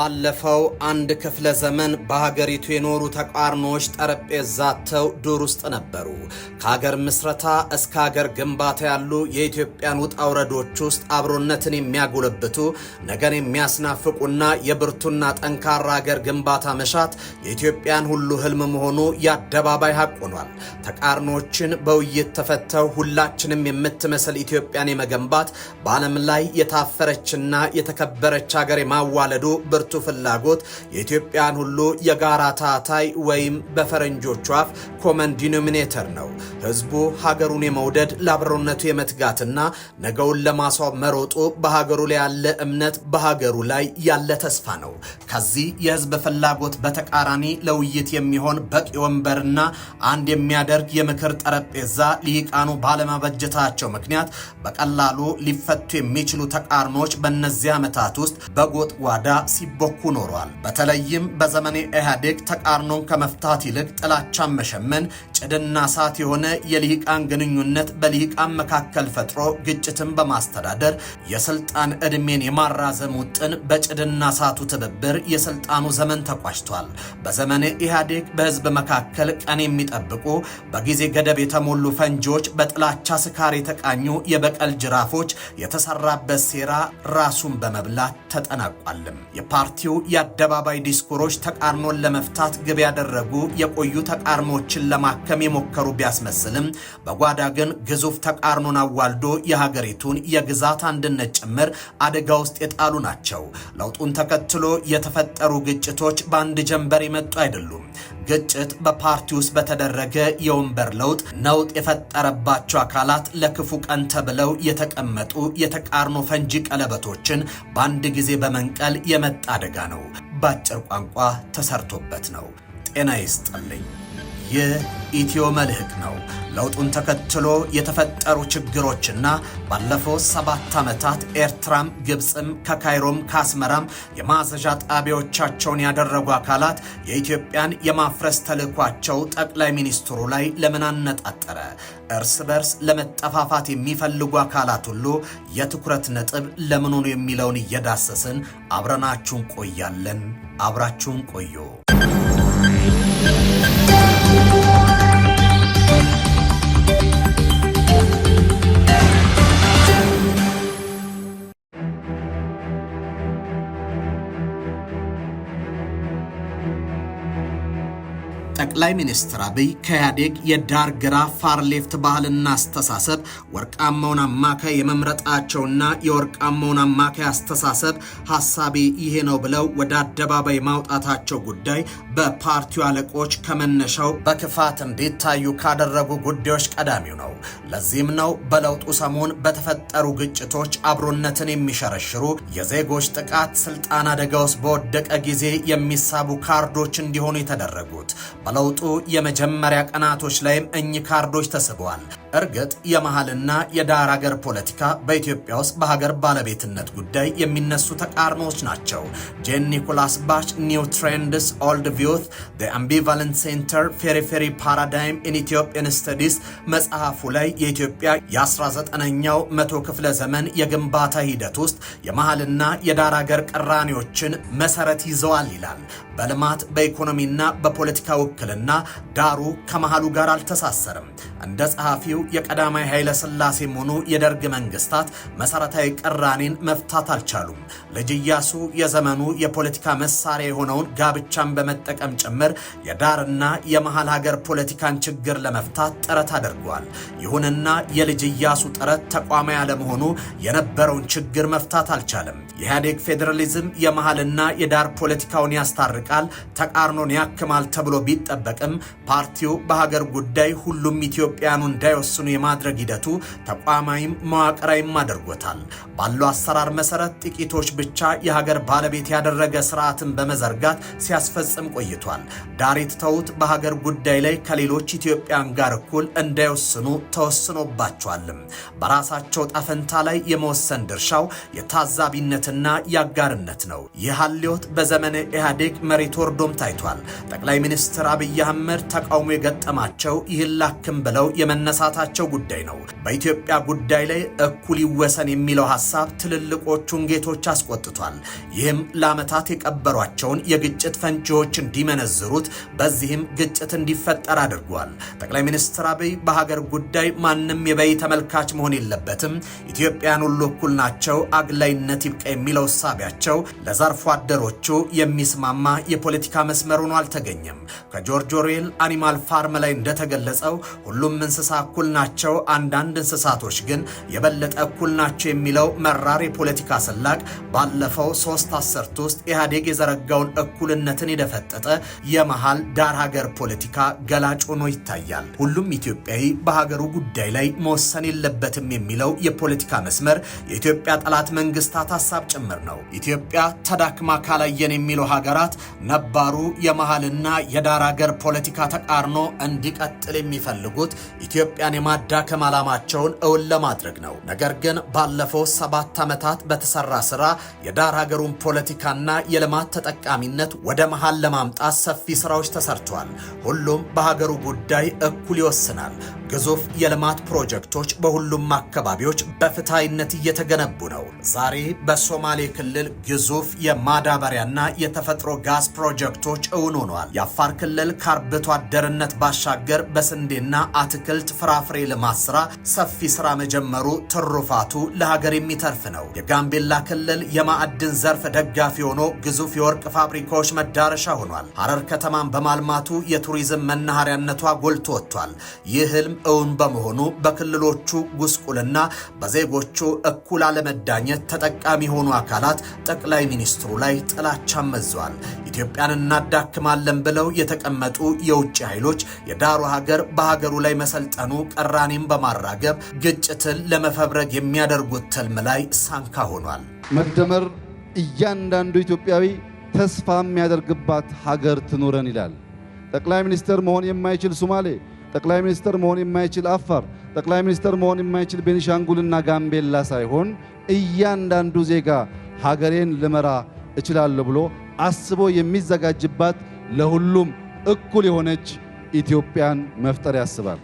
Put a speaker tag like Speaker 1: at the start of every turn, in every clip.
Speaker 1: ባለፈው አንድ ክፍለ ዘመን በሀገሪቱ የኖሩ ተቃርኖች ጠረጴዛተው ዱር ውስጥ ነበሩ። ከሀገር ምስረታ እስከ ሀገር ግንባታ ያሉ የኢትዮጵያን ውጣ ውረዶች ውስጥ አብሮነትን የሚያጎለብቱ ነገን የሚያስናፍቁና የብርቱና ጠንካራ ሀገር ግንባታ መሻት የኢትዮጵያን ሁሉ ህልም መሆኑ የአደባባይ ሀቅ ሆኗል። ተቃርኖችን በውይይት ተፈተው ሁላችንም የምትመስል ኢትዮጵያን የመገንባት በዓለም ላይ የታፈረችና የተከበረች ሀገር የማዋለዱ ብርቱ ፍላጎት የኢትዮጵያን ሁሉ የጋራ ታታይ ወይም በፈረንጆቹ አፍ ኮመን ዲኖሚኔተር ነው። ህዝቡ ሀገሩን የመውደድ ለአብሮነቱ የመትጋትና ነገውን ለማስዋብ መሮጡ በሀገሩ ላይ ያለ እምነት በሀገሩ ላይ ያለ ተስፋ ነው። ከዚህ የህዝብ ፍላጎት በተቃራኒ ለውይይት የሚሆን በቂ ወንበርና አንድ የሚያደርግ የምክር ጠረጴዛ ሊቃኑ ባለማበጀታቸው ምክንያት በቀላሉ ሊፈቱ የሚችሉ ተቃርኖች በእነዚህ ዓመታት ውስጥ በጎጥ ጓዳ ሲቦኩ ኖሯል። በተለይም በዘመኔ ኢህአዴግ ተቃርኖን ከመፍታት ይልቅ ጥላቻን መሸመን ጭድና እሳት የሆነ የልሂቃን ግንኙነት በልሂቃን መካከል ፈጥሮ ግጭትን በማስተዳደር የስልጣን ዕድሜን የማራዘም ውጥን በጭድና እሳቱ ትብብር የስልጣኑ ዘመን ተቋጭቷል። በዘመኔ ኢህአዴግ በህዝብ መካከል ቀን የሚጠብቁ በጊዜ ገደብ የተሞሉ ፈንጂዎች፣ በጥላቻ ስካር የተቃኙ የበቀል ጅራፎች የተሰራበት ሴራ ራሱን በመብላት ተጠናቋልም። የፓርቲው የአደባባይ ዲስኩሮች ተቃርኖን ለመፍታት ግብ ያደረጉ የቆዩ ተቃርኖችን ለማከም የሞከሩ ቢያስመስልም በጓዳ ግን ግዙፍ ተቃርኖን አዋልዶ የሀገሪቱን የግዛት አንድነት ጭምር አደጋ ውስጥ የጣሉ ናቸው። ለውጡን ተከትሎ የተፈጠሩ ግጭቶች በአንድ ጀንበር የመጡ አይደሉም። ግጭት በፓርቲ ውስጥ በተደረገ የወንበር ለውጥ ነውጥ የፈጠረባቸው አካላት ለክፉ ቀን ተብለው የተቀመጡ የተቃርኖ ፈንጂ ቀለበቶችን በአንድ ጊዜ በመንቀል የመጣ አደጋ ነው። በአጭር ቋንቋ ተሰርቶበት ነው። ጤና ይስጥልኝ። ይህ ኢትዮ መልህቅ ነው። ለውጡን ተከትሎ የተፈጠሩ ችግሮችና ባለፈው 7 ዓመታት ኤርትራም ግብፅም ከካይሮም ከአስመራም የማዘዣ ጣቢያዎቻቸውን ያደረጉ አካላት የኢትዮጵያን የማፍረስ ተልዕኳቸው ጠቅላይ ሚኒስትሩ ላይ ለምን አነጣጠረ? እርስ በርስ ለመጠፋፋት የሚፈልጉ አካላት ሁሉ የትኩረት ነጥብ ለምን ሆኑ የሚለውን እየዳሰስን አብረናችሁን ቆያለን። አብራችሁን ቆዩ። ጠቅላይ ሚኒስትር አብይ ከኢህአዴግ የዳር ግራ ፋር ሌፍት ባህልና አስተሳሰብ ወርቃማውን አማካይ የመምረጣቸውና የወርቃማውን አማካይ አስተሳሰብ ሐሳቤ ይሄ ነው ብለው ወደ አደባባይ ማውጣታቸው ጉዳይ በፓርቲው አለቆች ከመነሻው በክፋት እንዲታዩ ካደረጉ ጉዳዮች ቀዳሚው ነው። ለዚህም ነው በለውጡ ሰሞን በተፈጠሩ ግጭቶች አብሮነትን የሚሸረሽሩ የዜጎች ጥቃት ስልጣን አደጋ ውስጥ በወደቀ ጊዜ የሚሳቡ ካርዶች እንዲሆኑ የተደረጉት። በለውጡ የመጀመሪያ ቀናቶች ላይም እኚህ ካርዶች ተስበዋል። እርግጥ የመሃልና የዳር ሀገር ፖለቲካ በኢትዮጵያ ውስጥ በሀገር ባለቤትነት ጉዳይ የሚነሱ ተቃርኖች ናቸው። ጄን ኒኮላስ ባች ኒው ትሬንድስ ኦልድ ቪውስ ዘ አምቢቫለንት ሴንተር ፌሪፌሪ ፓራዳይም ኢን ኢትዮጵያን ስተዲስ መጽሐፉ ላይ የኢትዮጵያ የ19ኛው መቶ ክፍለ ዘመን የግንባታ ሂደት ውስጥ የመሃልና የዳር ሀገር ቅራኔዎችን መሰረት ይዘዋል ይላል። በልማት በኢኮኖሚና በፖለቲካ ውክልና ዳሩ ከመሃሉ ጋር አልተሳሰርም። እንደ ጸሐፊው የቀዳማዊ ኃይለ ሥላሴም ሆኑ የደርግ መንግስታት መሰረታዊ ቅራኔን መፍታት አልቻሉም። ልጅ ኢያሱ የዘመኑ የፖለቲካ መሳሪያ የሆነውን ጋብቻን በመጠቀም ጭምር የዳርና የመሃል ሀገር ፖለቲካን ችግር ለመፍታት ጥረት አድርጓል። ይሁንና የልጅ ኢያሱ ጥረት ተቋማዊ ያለመሆኑ የነበረውን ችግር መፍታት አልቻለም። የኢህአዴግ ፌዴራሊዝም የመሃልና የዳር ፖለቲካውን ያስታርቃል፣ ተቃርኖን ያክማል ተብሎ ቢጠበቅም ፓርቲው በሀገር ጉዳይ ሁሉም ኢትዮጵያኑ እንዳይወስኑ የማድረግ ሂደቱ ተቋማዊም መዋቅራዊም አድርጎታል። ባለው አሰራር መሰረት ጥቂቶች ብቻ የሀገር ባለቤት ያደረገ ስርዓትን በመዘርጋት ሲያስፈጽም ቆይቷል። ዳር የተተዉት በሀገር ጉዳይ ላይ ከሌሎች ኢትዮጵያን ጋር እኩል እንዳይወስኑ ተወስኖባቸዋልም። በራሳቸው ጣፈንታ ላይ የመወሰን ድርሻው የታዛቢነትና የአጋርነት ነው። ይህ ሀልዮት በዘመነ ኢህአዴግ መሬት ወርዶም ታይቷል። ጠቅላይ ሚኒስትር አብይ አህመድ ተቃውሞ የገጠማቸው ይህን ላክም ብለው የመነሳታ የራሳቸው ጉዳይ ነው። በኢትዮጵያ ጉዳይ ላይ እኩል ይወሰን የሚለው ሐሳብ ትልልቆቹን ጌቶች አስቆጥቷል። ይህም ለዓመታት የቀበሯቸውን የግጭት ፈንጂዎች እንዲመነዝሩት በዚህም ግጭት እንዲፈጠር አድርጓል። ጠቅላይ ሚኒስትር አብይ በሀገር ጉዳይ ማንም የበይ ተመልካች መሆን የለበትም፣ ኢትዮጵያን ሁሉ እኩል ናቸው፣ አግላይነት ይብቃ የሚለው እሳቢያቸው ለዘርፎ አደሮቹ የሚስማማ የፖለቲካ መስመር ሆኖ አልተገኘም። ከጆርጅ ኦርዌል አኒማል ፋርም ላይ እንደተገለጸው ሁሉም እንስሳ እኩል ናቸው፣ አንዳንድ እንስሳቶች ግን የበለጠ እኩል ናቸው የሚለው መራር የፖለቲካ ስላቅ ባለፈው 3 አስርት ውስጥ ኢህአዴግ የዘረጋውን እኩልነትን የደፈጠጠ የመሃል ዳር ሀገር ፖለቲካ ገላጭ ሆኖ ይታያል። ሁሉም ኢትዮጵያዊ በሀገሩ ጉዳይ ላይ መወሰን የለበትም የሚለው የፖለቲካ መስመር የኢትዮጵያ ጠላት መንግስታት ሐሳብ ጭምር ነው። ኢትዮጵያ ተዳክማ ካላየን የሚሉ ሀገራት ነባሩ የመሃልና የዳር ሀገር ፖለቲካ ተቃርኖ እንዲቀጥል የሚፈልጉት ኢትዮጵያን የማዳከም ዓላማቸውን እውን ለማድረግ ነው። ነገር ግን ባለፈው 7 ዓመታት በተሰራ ስራ የዳር ሀገሩን ፖለቲካና የልማት ተጠቃሚነት ወደ መሃል ለማምጣት ሰፊ ስራዎች ተሰርተዋል። ሁሉም በሀገሩ ጉዳይ እኩል ይወስናል። ግዙፍ የልማት ፕሮጀክቶች በሁሉም አካባቢዎች በፍትሃይነት እየተገነቡ ነው። ዛሬ በሶማሌ ክልል ግዙፍ የማዳበሪያና የተፈጥሮ ጋዝ ፕሮጀክቶች እውን ሆነዋል። የአፋር ክልል ከአርብቶ አደርነት ባሻገር በስንዴና አትክልት ፍራፍሬ ልማት ስራ ሰፊ ስራ መጀመሩ ትሩፋቱ ለሀገር የሚተርፍ ነው። የጋምቤላ ክልል የማዕድን ዘርፍ ደጋፊ ሆኖ ግዙፍ የወርቅ ፋብሪካዎች መዳረሻ ሆኗል። ሐረር ከተማን በማልማቱ የቱሪዝም መናኸሪያነቷ ጎልቶ ወጥቷል። ይህ ህልም እውን በመሆኑ በክልሎቹ ጉስቁልና በዜጎቹ እኩል አለመዳኘት ተጠቃሚ የሆኑ አካላት ጠቅላይ ሚኒስትሩ ላይ ጥላቻ መዘዋል። ኢትዮጵያን እናዳክማለን ብለው የተቀመጡ የውጭ ኃይሎች የዳሩ ሀገር በሀገሩ ላይ መሰልጠኑ ቅራኔን በማራገብ ግጭትን ለመፈብረግ የሚያደርጉት ትልም ላይ ሳንካ ሆኗል።
Speaker 2: መደመር እያንዳንዱ ኢትዮጵያዊ ተስፋ የሚያደርግባት ሀገር ትኖረን ይላል። ጠቅላይ ሚኒስትር መሆን የማይችል ሶማሌ፣ ጠቅላይ ሚኒስትር መሆን የማይችል አፋር፣ ጠቅላይ ሚኒስትር መሆን የማይችል ቤኒሻንጉልና ጋምቤላ ሳይሆን እያንዳንዱ ዜጋ ሀገሬን ልመራ እችላለሁ ብሎ አስቦ የሚዘጋጅባት ለሁሉም እኩል የሆነች ኢትዮጵያን መፍጠር ያስባል።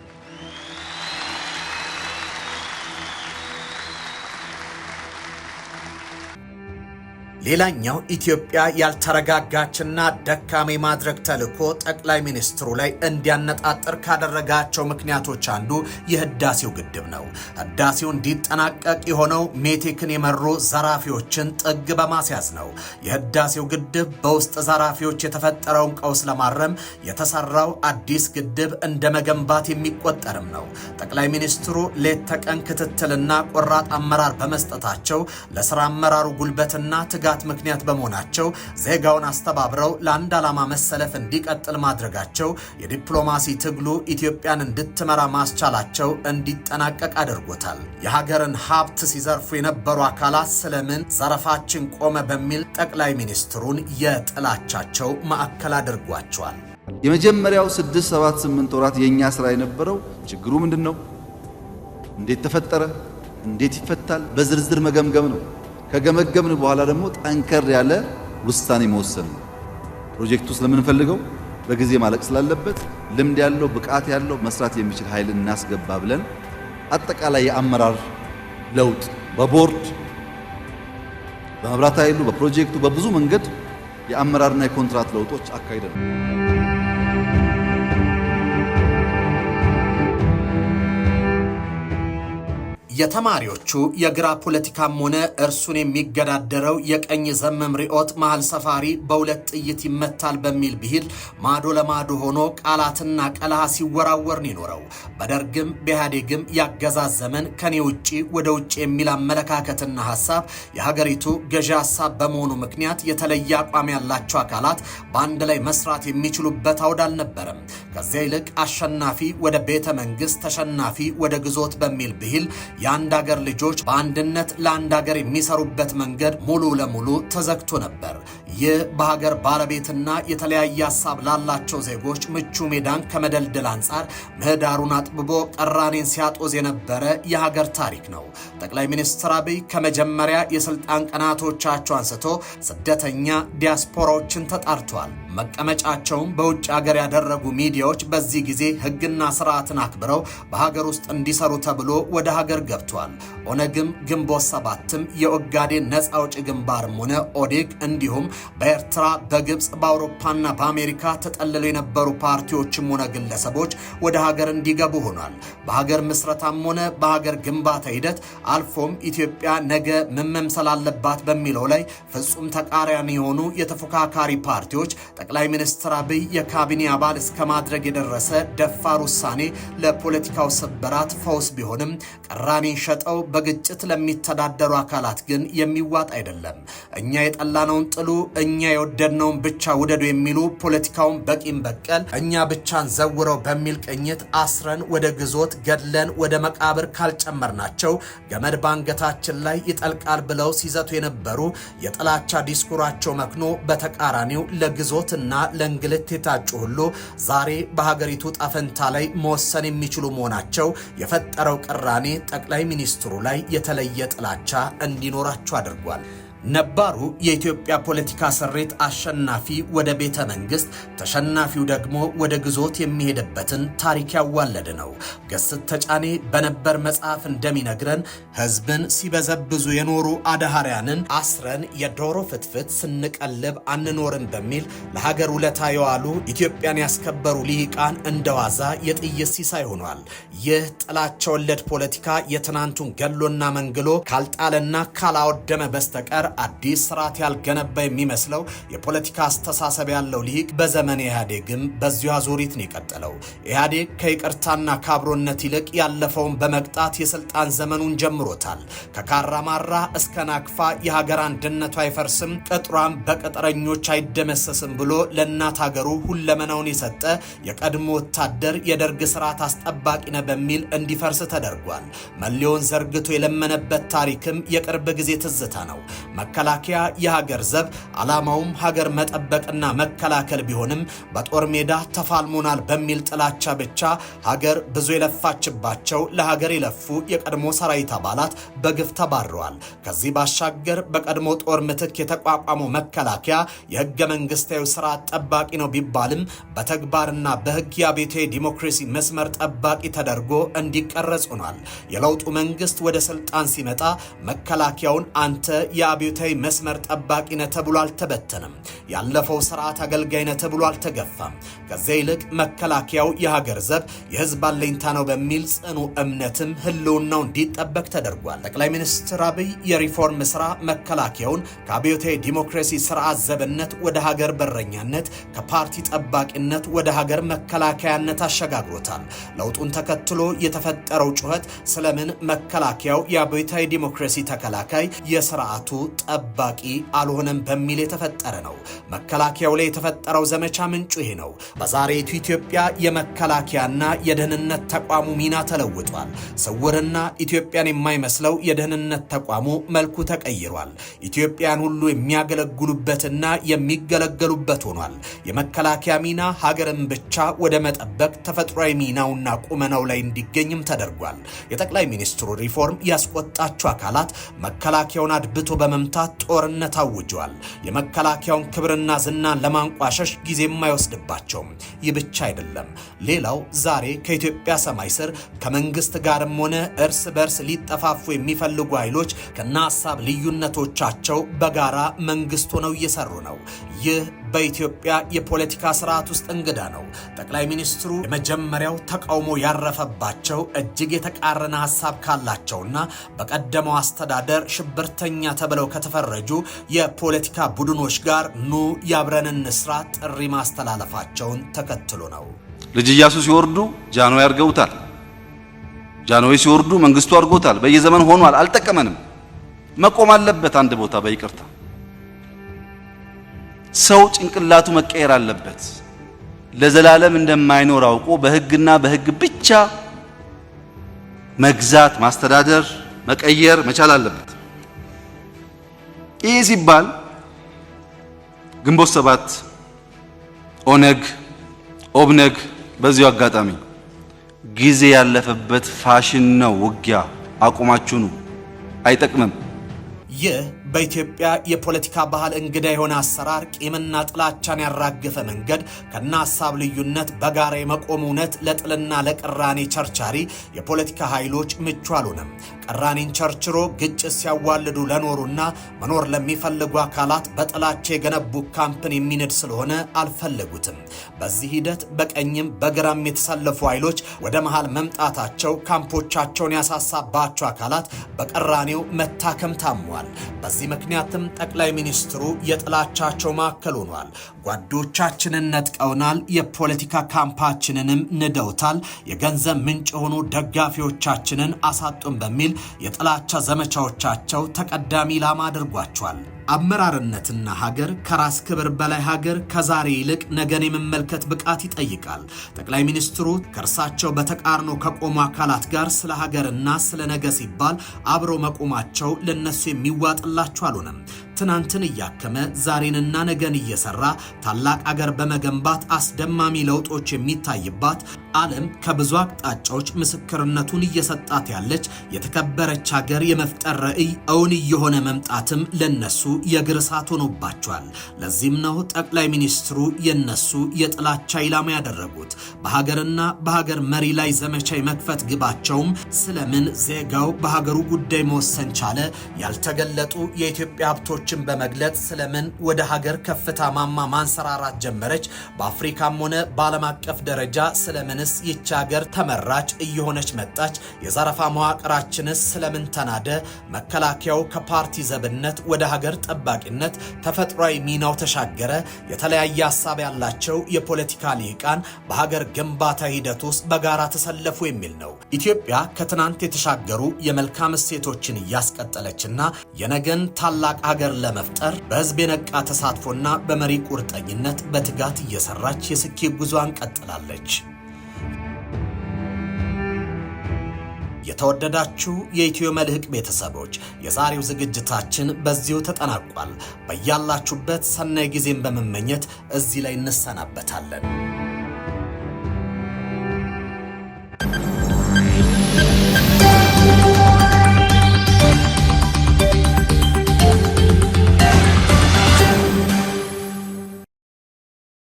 Speaker 1: ሌላኛው ኢትዮጵያ ያልተረጋጋችና ደካማ ማድረግ ተልዕኮ ጠቅላይ ሚኒስትሩ ላይ እንዲያነጣጥር ካደረጋቸው ምክንያቶች አንዱ የህዳሴው ግድብ ነው። ህዳሴው እንዲጠናቀቅ የሆነው ሜቴክን የመሩ ዘራፊዎችን ጥግ በማስያዝ ነው። የህዳሴው ግድብ በውስጥ ዘራፊዎች የተፈጠረውን ቀውስ ለማረም የተሰራው አዲስ ግድብ እንደ መገንባት የሚቆጠርም ነው። ጠቅላይ ሚኒስትሩ ሌት ተቀን ክትትልና ቆራጥ አመራር በመስጠታቸው ለስራ አመራሩ ጉልበትና ትጋት ምክንያት በመሆናቸው ዜጋውን አስተባብረው ለአንድ ዓላማ መሰለፍ እንዲቀጥል ማድረጋቸው የዲፕሎማሲ ትግሉ ኢትዮጵያን እንድትመራ ማስቻላቸው እንዲጠናቀቅ አድርጎታል። የሀገርን ሀብት ሲዘርፉ የነበሩ አካላት ስለምን ዘረፋችን ቆመ በሚል ጠቅላይ ሚኒስትሩን የጥላቻቸው ማዕከል አድርጓቸዋል።
Speaker 2: የመጀመሪያው 6፣ 7፣ 8 ወራት የኛ ስራ የነበረው ችግሩ ምንድነው? እንዴት ተፈጠረ? እንዴት ይፈታል? በዝርዝር መገምገም ነው። ከገመገምን በኋላ ደግሞ ጠንከር ያለ ውሳኔ መወሰን ነው። ፕሮጀክቱ ስለምንፈልገው በጊዜ ማለቅ ስላለበት ልምድ ያለው ብቃት ያለው መስራት የሚችል ኃይል እናስገባ ብለን አጠቃላይ የአመራር ለውጥ በቦርድ በመብራት ኃይሉ በፕሮጀክቱ በብዙ መንገድ የአመራርና የኮንትራት ለውጦች አካሂደናል።
Speaker 1: የተማሪዎቹ የግራ ፖለቲካም ሆነ እርሱን የሚገዳደረው የቀኝ ዘመም ርዕዮት መሃል ሰፋሪ በሁለት ጥይት ይመታል በሚል ብሂል ማዶ ለማዶ ሆኖ ቃላትና ቀለሃ ሲወራወር ነው የኖረው። በደርግም በኢህአዴግም ያገዛዝ ዘመን ከኔ ውጪ ወደ ውጪ የሚል አመለካከትና ሐሳብ የሀገሪቱ ገዢ ሐሳብ በመሆኑ ምክንያት የተለየ አቋም ያላቸው አካላት በአንድ ላይ መስራት የሚችሉበት አውድ አልነበረም። ከዚያ ይልቅ አሸናፊ ወደ ቤተ መንግስት፣ ተሸናፊ ወደ ግዞት በሚል ብሂል የአንድ ሀገር ልጆች በአንድነት ለአንድ ሀገር የሚሰሩበት መንገድ ሙሉ ለሙሉ ተዘግቶ ነበር። ይህ በሀገር ባለቤትና የተለያየ ሀሳብ ላላቸው ዜጎች ምቹ ሜዳን ከመደልደል አንጻር ምህዳሩን አጥብቦ ቀራኔን ሲያጦዝ የነበረ የሀገር ታሪክ ነው። ጠቅላይ ሚኒስትር አብይ ከመጀመሪያ የስልጣን ቀናቶቻቸው አንስቶ ስደተኛ ዲያስፖራዎችን ተጣርቷል። መቀመጫቸውን በውጭ ሀገር ያደረጉ ሚዲያዎች በዚህ ጊዜ ህግና ስርዓትን አክብረው በሀገር ውስጥ እንዲሰሩ ተብሎ ወደ ሀገር ገብቷል። ኦነግም ግንቦት ሰባትም የኦጋዴን ነፃ አውጪ ግንባርም ሆነ ኦዴግ እንዲሁም በኤርትራ በግብፅ በአውሮፓና በአሜሪካ ተጠልለው የነበሩ ፓርቲዎችም ሆነ ግለሰቦች ወደ ሀገር እንዲገቡ ሆኗል። በሀገር ምስረታም ሆነ በሀገር ግንባታ ሂደት አልፎም ኢትዮጵያ ነገ ምን መምሰል አለባት በሚለው ላይ ፍጹም ተቃራኒ የሆኑ የተፎካካሪ ፓርቲዎች ጠቅላይ ሚኒስትር አብይ የካቢኔ አባል እስከ ማድረግ የደረሰ ደፋር ውሳኔ ለፖለቲካው ስብራት ፈውስ ቢሆንም ቀራኔን ሸጠው በግጭት ለሚተዳደሩ አካላት ግን የሚዋጥ አይደለም። እኛ የጠላነውን ጥሉ፣ እኛ የወደድነውን ብቻ ውደዱ የሚሉ ፖለቲካውን በቂም በቀል እኛ ብቻን ዘውረው በሚል ቅኝት አስረን ወደ ግዞት ገድለን ወደ መቃብር ካልጨመርናቸው ገመድ ባንገታችን ላይ ይጠልቃል ብለው ሲዘቱ የነበሩ የጥላቻ ዲስኩራቸው መክኖ በተቃራኒው ለግዞት እና ለእንግልት የታጩ ሁሉ ዛሬ በሀገሪቱ ጣፈንታ ላይ መወሰን የሚችሉ መሆናቸው የፈጠረው ቅራኔ ጠቅላይ ሚኒስትሩ ላይ የተለየ ጥላቻ እንዲኖራቸው አድርጓል። ነባሩ የኢትዮጵያ ፖለቲካ ስሬት አሸናፊ ወደ ቤተ መንግስት፣ ተሸናፊው ደግሞ ወደ ግዞት የሚሄድበትን ታሪክ ያዋለደ ነው። ገስት ተጫኔ በነበር መጽሐፍ እንደሚነግረን ህዝብን ሲበዘብዙ የኖሩ አድሃሪያንን አስረን የዶሮ ፍትፍት ስንቀልብ አንኖርም በሚል ለሀገር ውለታ የዋሉ ኢትዮጵያን ያስከበሩ ልሂቃን እንደዋዛ የጥይት ሲሳይ ሆኗል። ይህ ጥላቻ ወለድ ፖለቲካ የትናንቱን ገሎና መንግሎ ካልጣለና ካላወደመ በስተቀር አዲስ ስርዓት ያልገነባ የሚመስለው የፖለቲካ አስተሳሰብ ያለው ልሂቅ በዘመን ኢህአዴግም በዚሁ አዙሪት ነው የቀጠለው። ኢህአዴግ ከይቅርታና ካብሮነት ይልቅ ያለፈውን በመቅጣት የስልጣን ዘመኑን ጀምሮታል። ከካራማራ እስከ ናቅፋ የሀገር አንድነቱ አይፈርስም፣ ቅጥሯም በቅጥረኞች አይደመሰስም ብሎ ለእናት ሀገሩ ሁለመናውን የሰጠ የቀድሞ ወታደር የደርግ ስርዓት አስጠባቂ ነው በሚል እንዲፈርስ ተደርጓል። መለዮን ዘርግቶ የለመነበት ታሪክም የቅርብ ጊዜ ትዝታ ነው። መከላከያ የሀገር ዘብ ዓላማውም ሀገር መጠበቅና መከላከል ቢሆንም በጦር ሜዳ ተፋልሞናል በሚል ጥላቻ ብቻ ሀገር ብዙ የለፋችባቸው ለሀገር የለፉ የቀድሞ ሰራዊት አባላት በግፍ ተባረዋል። ከዚህ ባሻገር በቀድሞ ጦር ምትክ የተቋቋመው መከላከያ የህገ መንግስታዊ ስርዓት ጠባቂ ነው ቢባልም በተግባርና በህግ የአብዮታዊ ዲሞክራሲ መስመር ጠባቂ ተደርጎ እንዲቀረጽ ሆኗል። የለውጡ መንግስት ወደ ስልጣን ሲመጣ መከላከያውን አንተ የአብዮታዊ መስመር ጠባቂ ነህ ተብሎ አልተበተንም። ያለፈው ስርዓት አገልጋይ ነህ ተብሎ አልተገፋም። ከዚያ ይልቅ መከላከያው የሀገር ዘብ የህዝብ አለኝታ ነው በሚል ጽኑ እምነትም ህልውናው እንዲጠበቅ ተደርጓል። ጠቅላይ ሚኒስትር አብይ የሪፎርም ስራ መከላከያውን ከአብዮታዊ ዲሞክራሲ ስርዓት ዘብነት ወደ ሀገር በረኛነት፣ ከፓርቲ ጠባቂነት ወደ ሀገር መከላከያነት አሸጋግሮታል። ለውጡን ተከትሎ የተፈጠረው ጩኸት ስለምን መከላከያው የአብዮታዊ ዲሞክራሲ ተከላካይ የስርዓቱ ጠባቂ አልሆነም በሚል የተፈጠረ ነው። መከላከያው ላይ የተፈጠረው ዘመቻ ምንጩ ይሄ ነው። በዛሬቱ ኢትዮጵያ የመከላከያና የደህንነት ተቋሙ ሚና ተለውጧል። ስውርና ኢትዮጵያን የማይመስለው የደህንነት ተቋሙ መልኩ ተቀይሯል። ኢትዮጵያን ሁሉ የሚያገለግሉበትና የሚገለገሉበት ሆኗል። የመከላከያ ሚና ሀገርን ብቻ ወደ መጠበቅ ተፈጥሯዊ ሚናውና ቁመናው ላይ እንዲገኝም ተደርጓል። የጠቅላይ ሚኒስትሩ ሪፎርም ያስቆጣቸው አካላት መከላከያውን አድብቶ በመምታት ጦርነት አውጀዋል። የመከላከያውን ክብርና ዝናን ለማንቋሸሽ ጊዜ የማይወስድባቸውም። ይህ ብቻ አይደለም። ሌላው ዛሬ ከኢትዮጵያ ሰማይ ስር ከመንግስት ጋርም ሆነ እርስ በርስ ሊጠፋፉ የሚፈልጉ ኃይሎች ከነ ሀሳብ ልዩነቶቻቸው በጋራ መንግስት ሆነው እየሰሩ ነው። ይህ በኢትዮጵያ የፖለቲካ ስርዓት ውስጥ እንግዳ ነው። ጠቅላይ ሚኒስትሩ የመጀመሪያው ተቃውሞ ያረፈባቸው እጅግ የተቃረነ ሀሳብ ካላቸውና በቀደመው አስተዳደር ሽብርተኛ ተብለው ከተፈረጁ የፖለቲካ ቡድኖች ጋር ኑ ያብረን እንስራ ጥሪ ማስተላለፋቸውን ተከትሎ ነው።
Speaker 2: ልጅ ኢያሱ ሲወርዱ ጃንሆይ አድርገውታል። ጃንሆይ ሲወርዱ መንግስቱ አድርጎታል። በየዘመን ሆኗል። አልጠቀመንም። መቆም አለበት አንድ ቦታ በይቅርታ። ሰው ጭንቅላቱ መቀየር አለበት። ለዘላለም እንደማይኖር አውቆ በህግና በህግ ብቻ መግዛት፣ ማስተዳደር፣ መቀየር መቻል አለበት። ይህ ሲባል ግንቦት ሰባት፣ ኦነግ፣ ኦብነግ በዚሁ አጋጣሚ ጊዜ ያለፈበት ፋሽን ነው። ውጊያ አቁማችሁ ነው፣ አይጠቅምም።
Speaker 1: ይህ በኢትዮጵያ የፖለቲካ ባህል እንግዳ የሆነ አሰራር ቂምና ጥላቻን ያራገፈ መንገድ ከና ሐሳብ ልዩነት በጋራ የመቆም እውነት ለጥልና ለቅራኔ ቸርቻሪ የፖለቲካ ኃይሎች ምቹ አልሆነም። ቅራኔን ቸርችሮ ግጭት ሲያዋልዱ ለኖሩና መኖር ለሚፈልጉ አካላት በጥላቻ የገነቡ ካምፕን የሚንድ ስለሆነ አልፈለጉትም። በዚህ ሂደት በቀኝም በግራም የተሰለፉ ኃይሎች ወደ መሃል መምጣታቸው ካምፖቻቸውን ያሳሳባቸው አካላት በቅራኔው መታከም ታሟል። በዚህ ምክንያትም ጠቅላይ ሚኒስትሩ የጥላቻቸው ማዕከል ሆኗል። ጓዶቻችንን ነጥቀውናል፣ የፖለቲካ ካምፓችንንም ንደውታል፣ የገንዘብ ምንጭ የሆኑ ደጋፊዎቻችንን አሳጡን በሚል የጥላቻ ዘመቻዎቻቸው ተቀዳሚ ኢላማ አድርጓቸዋል። አመራርነትና ሀገር ከራስ ክብር በላይ ሀገር ከዛሬ ይልቅ ነገን የመመልከት ብቃት ይጠይቃል። ጠቅላይ ሚኒስትሩ ከእርሳቸው በተቃርኖ ከቆሙ አካላት ጋር ስለ ሀገርና ስለ ነገ ሲባል አብሮ መቆማቸው ለነሱ የሚዋጥላቸው አልሆነም። ትናንትን እያከመ ዛሬንና ነገን እየሰራ ታላቅ አገር በመገንባት አስደማሚ ለውጦች የሚታይባት ዓለም ከብዙ አቅጣጫዎች ምስክርነቱን እየሰጣት ያለች የተከበረች ሀገር የመፍጠር ራዕይ እውን እየሆነ መምጣትም ለነሱ የእግር እሳት ሆኖባቸዋል። ለዚህም ነው ጠቅላይ ሚኒስትሩ የነሱ የጥላቻ ኢላማ ያደረጉት። በሀገርና በሀገር መሪ ላይ ዘመቻ የመክፈት ግባቸውም ስለምን ዜጋው በሀገሩ ጉዳይ መወሰን ቻለ፣ ያልተገለጡ የኢትዮጵያ ሀብቶችን በመግለጽ ስለምን ወደ ሀገር ከፍታ ማማ ማንሰራራት ጀመረች፣ በአፍሪካም ሆነ በዓለም አቀፍ ደረጃ ስለምንስ ይህች ሀገር ተመራጭ እየሆነች መጣች፣ የዘረፋ መዋቅራችንስ ስለምን ተናደ፣ መከላከያው ከፓርቲ ዘብነት ወደ ሀገር ጠባቂነት ተፈጥሯዊ ሚናው ተሻገረ፣ የተለያየ ሐሳብ ያላቸው የፖለቲካ ሊቃን በሀገር ግንባታ ሂደት ውስጥ በጋራ ተሰለፉ የሚል ነው። ኢትዮጵያ ከትናንት የተሻገሩ የመልካም እሴቶችን እያስቀጠለችና የነገን ታላቅ ሀገር ለመፍጠር በህዝብ የነቃ ተሳትፎና በመሪ ቁርጠኝነት በትጋት እየሰራች የስኬት ጉዞዋን ቀጥላለች። የተወደዳችሁ የኢትዮ መልህቅ ቤተሰቦች የዛሬው ዝግጅታችን በዚሁ ተጠናቋል። በያላችሁበት ሰናይ ጊዜን በመመኘት እዚህ ላይ እንሰናበታለን።